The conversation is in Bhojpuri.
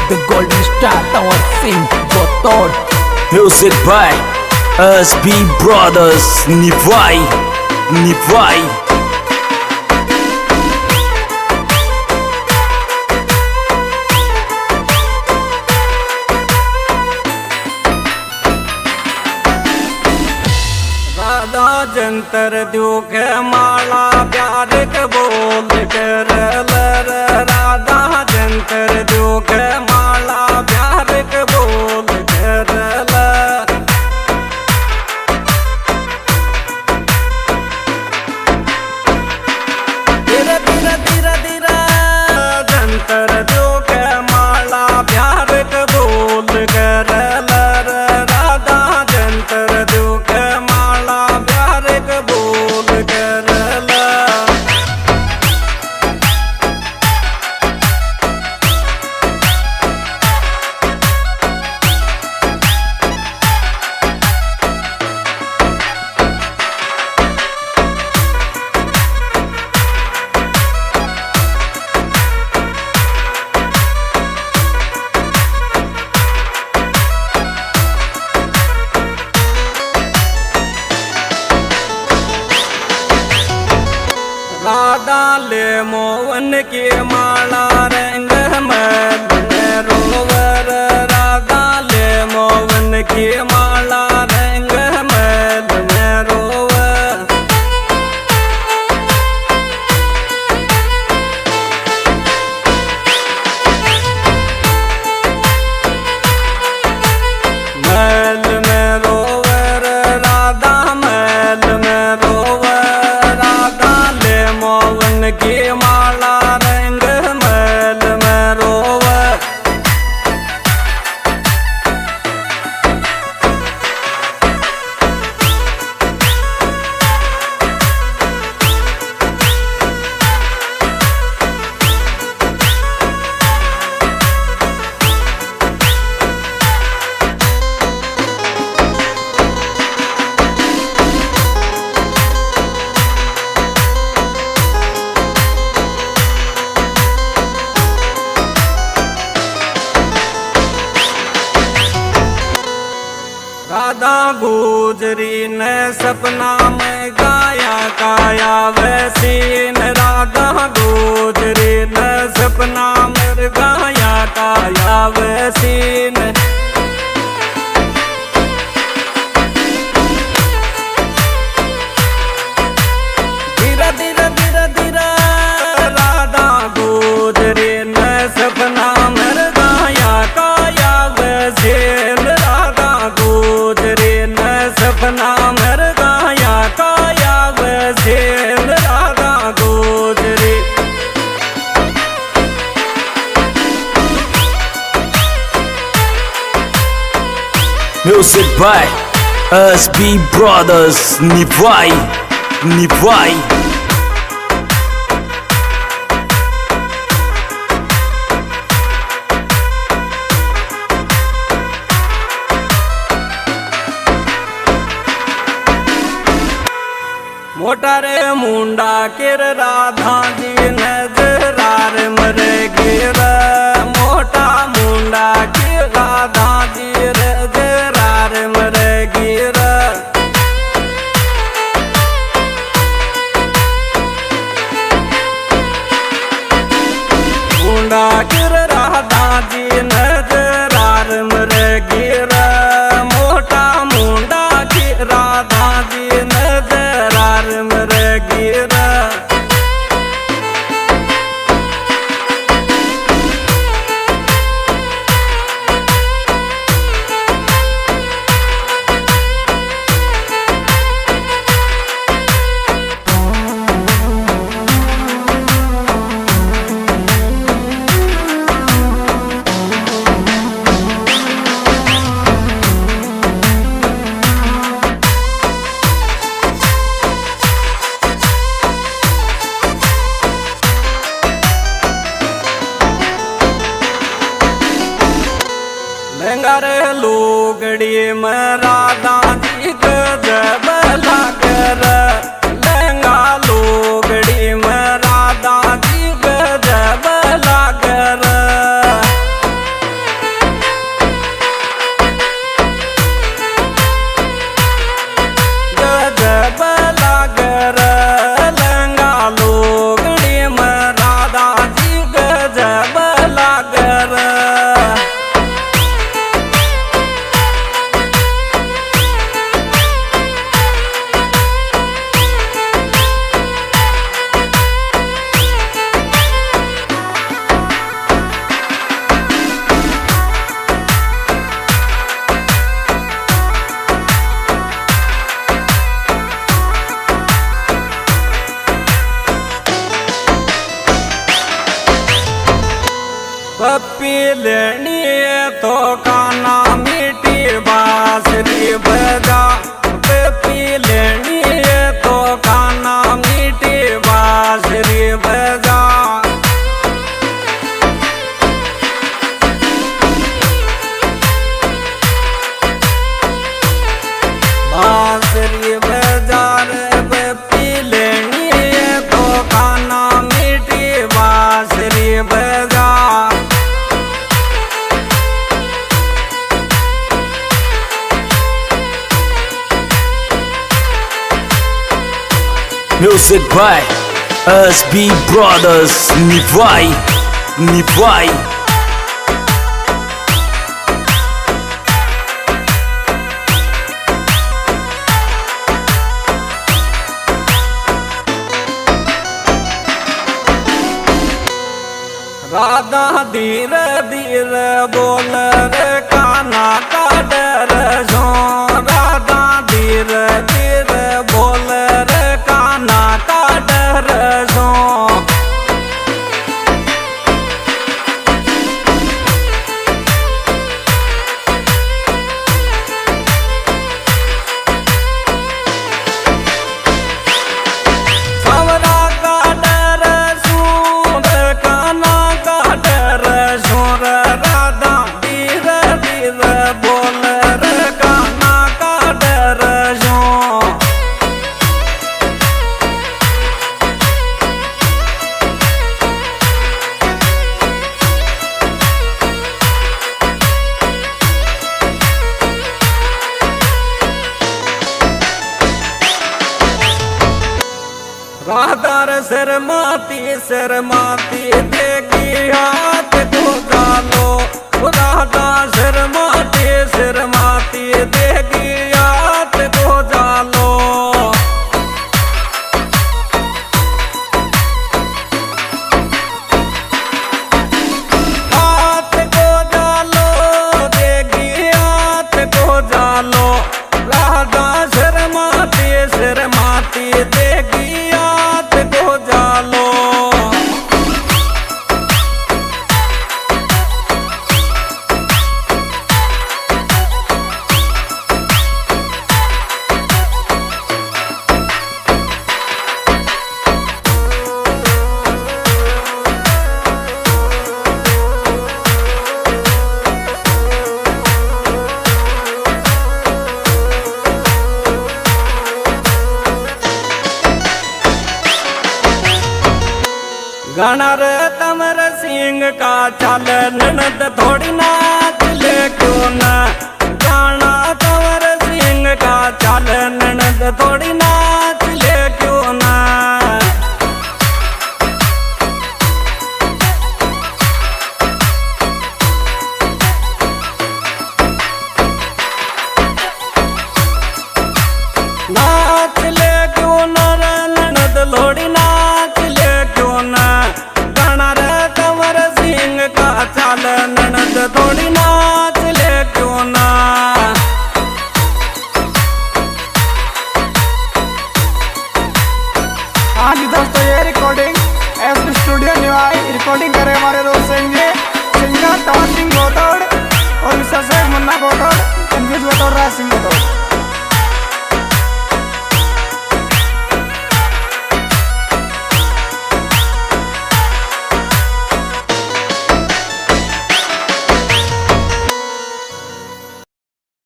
The golden star Tower Singh Gotor. Music by SB Brothers. Nivai Radha जंतर द्यो के माला प्यार के बोल कर राधा जंतर द्यो के माला प्यार के बोल कर धीरे धीरे धीरे धीरे जंतर द्यो के माला प्यार के बोल कर राधा जंतर द्यो के माला प्यार के बोल कर राधा ले मोहन की माला रंग में रोवर राधा ले मोहन की माला रंग में रोवर मैल में रोवर राधा मैल में रोवर राधा ले मोहन की माला रंग मैल में रोवर राधा गुजरी ने सपना में गाया काया वैसीन राधा गुजरी ने सपना में गाया काया वैसीन धीरे धीरे धीरे धीरे राधा गुजरी ने सपना में गाया काया वैसीन राधा गुजरी ने सपना में गाया काया वैसीन राधा गुजरी Music by SB Brothers. Nivai मोटा रे मुंडा किर राधा जी नजरार मरे गिर मोटा मुंडा किर राधा जी नजरार मरे गिर मुंडा किर राधा जी नजरार मरे गिर मोटा मुंडा किर राधा जी नजरार मरे गिर लंगर लोगड़ी में राधा जी गजब लागर लंगा लोगड़ी में राधा जी गजब लागर पप्पी लेनी तो काना मीठी बांसुरी बजा। पप्पी लेनी तो काना मीठी बांसुरी बजा। बांसुरी बजा रे पप्पी लेनी तो काना मीठी बांसुरी बजा। Music by SB Brothers Nivai. Radha धीरे धीरे बोल रे काना का डर जो। राधा धीरे धीरे बोल रे काना का डर जो। सवरा का डर सुन काना का डर सुन। राधा धीरे धीरे बोल रे काना का डर जो। राधा रे शर्माती देगी हाथ को डालो। राधा शर्माती देगी हाथ को डालो। हाथ को डालो देगी हाथ को डालो। राधा शर्माती देगी हाथ को डालो। गणर कमर सिंह का चल ननद थोड़ी नाच ले क्यों न। गाना कमर सिंह का चल ननद थोड़ी नाच ले क्यों न। नाच ले क्यों न ननद थोड़ी नाच ले क्यों न। गणर कंवर सिंह का चाल ननद थोड़ी नाच ले क्यों न। हाँ जी दोस्तों, ये रिकॉर्डिंग एसबी स्टूडियो निवाई रिकॉर्डिंग करे हमारे दोस्त सिंगर तवन सिंह गोतोड़ और विशेष मुन्ना गोतोड़, राज सिंह गोतोड़।